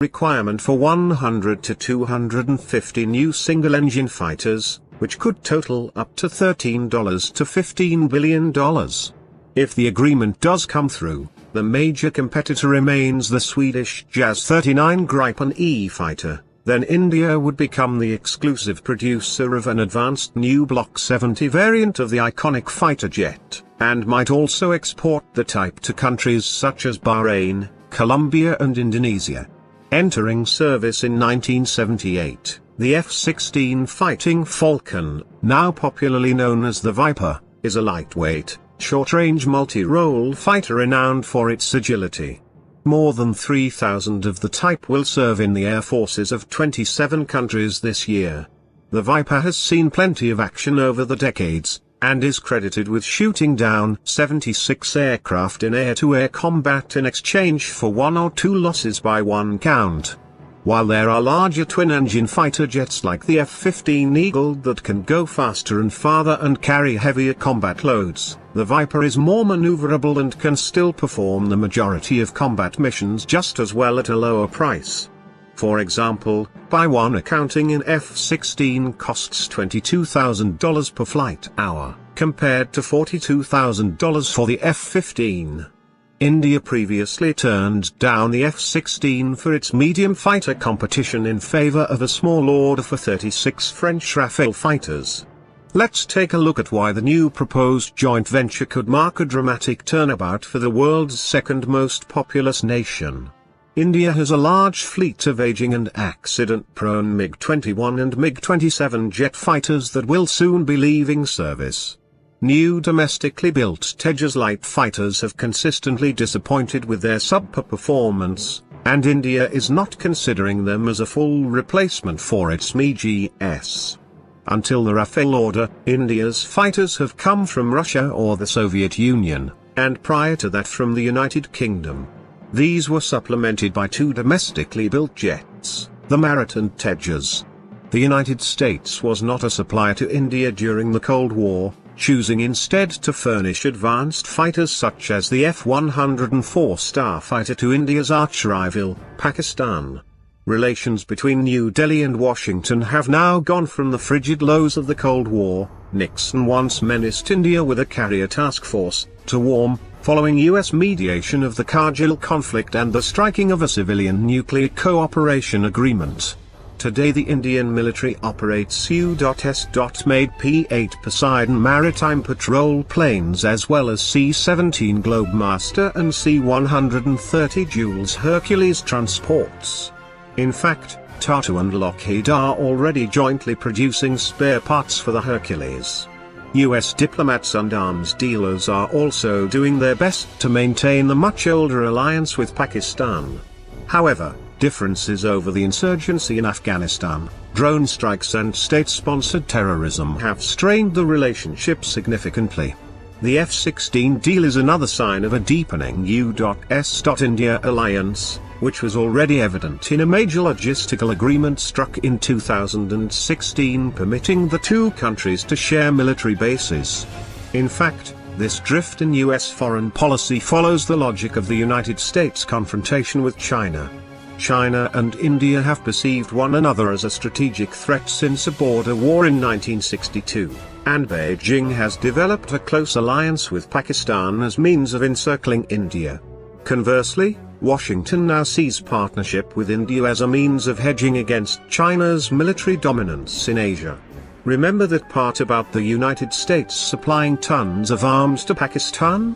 requirement for 100 to 250 new single-engine fighters, which could total up to $13 to $15 billion. If the agreement does come through, the major competitor remains the Swedish JAS-39 Gripen E fighter. Then India would become the exclusive producer of an advanced new Block 70 variant of the iconic fighter jet, and might also export the type to countries such as Bahrain, Colombia and Indonesia. Entering service in 1978, the F-16 Fighting Falcon, now popularly known as the Viper, is a lightweight, short-range multi-role fighter renowned for its agility. More than 3,000 of the type will serve in the air forces of 27 countries this year. The Viper has seen plenty of action over the decades, and is credited with shooting down 76 aircraft in air-to-air combat in exchange for 1 or 2 losses by one count. While there are larger twin-engine fighter jets like the F-15 Eagle that can go faster and farther and carry heavier combat loads, the Viper is more maneuverable and can still perform the majority of combat missions just as well at a lower price. For example, by one accounting an F-16 costs $22,000 per flight hour, compared to $42,000 for the F-15. India previously turned down the F-16 for its medium fighter competition in favor of a small order for 36 French Rafale fighters. Let's take a look at why the new proposed joint venture could mark a dramatic turnabout for the world's second most populous nation. India has a large fleet of aging and accident-prone MiG-21 and MiG-27 jet fighters that will soon be leaving service. New domestically built Tejas light fighters have consistently disappointed with their subpar performance, and India is not considering them as a full replacement for its MiG-S. Until the Rafale order, India's fighters have come from Russia or the Soviet Union, and prior to that from the United Kingdom. These were supplemented by 2 domestically built jets, the Merit and Tejas. The United States was not a supplier to India during the Cold War, choosing instead to furnish advanced fighters such as the F-104 Starfighter to India's arch-rival, Pakistan. Relations between New Delhi and Washington have now gone from the frigid lows of the Cold War, Nixon once menaced India with a carrier task force, to warm, following US mediation of the Kargil conflict and the striking of a civilian nuclear cooperation agreement. Today the Indian military operates U.S. made P-8 Poseidon maritime patrol planes as well as C-17 Globemaster and C-130 Jules Hercules transports. In fact, Tata and Lockheed are already jointly producing spare parts for the Hercules. US diplomats and arms dealers are also doing their best to maintain the much older alliance with Pakistan. However, differences over the insurgency in Afghanistan, drone strikes and state-sponsored terrorism have strained the relationship significantly. The F-16 deal is another sign of a deepening U.S.-India alliance, which was already evident in a major logistical agreement struck in 2016 permitting the 2 countries to share military bases. In fact, this drift in US foreign policy follows the logic of the United States' confrontation with China. China and India have perceived one another as a strategic threat since a border war in 1962, and Beijing has developed a close alliance with Pakistan as means of encircling India. Conversely, Washington now sees partnership with India as a means of hedging against China's military dominance in Asia. Remember that part about the United States supplying tons of arms to Pakistan?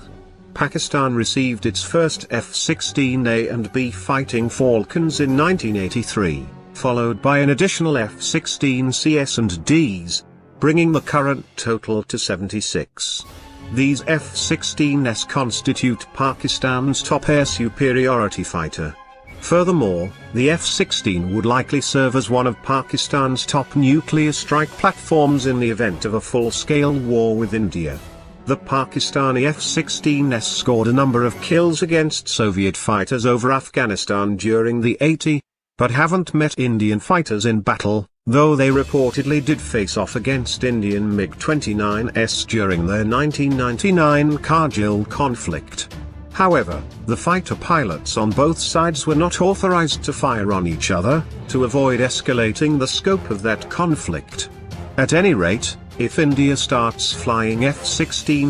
Pakistan received its first F-16A and B Fighting Falcons in 1983, followed by an additional F-16Cs and Ds, bringing the current total to 76. These F-16s constitute Pakistan's top air superiority fighter. Furthermore, the F-16 would likely serve as one of Pakistan's top nuclear strike platforms in the event of a full-scale war with India. The Pakistani F-16s scored a number of kills against Soviet fighters over Afghanistan during the 80s, but haven't met Indian fighters in battle, though they reportedly did face off against Indian MiG-29s during their 1999 Kargil conflict. However, the fighter pilots on both sides were not authorized to fire on each other, to avoid escalating the scope of that conflict. At any rate, if India starts flying F-16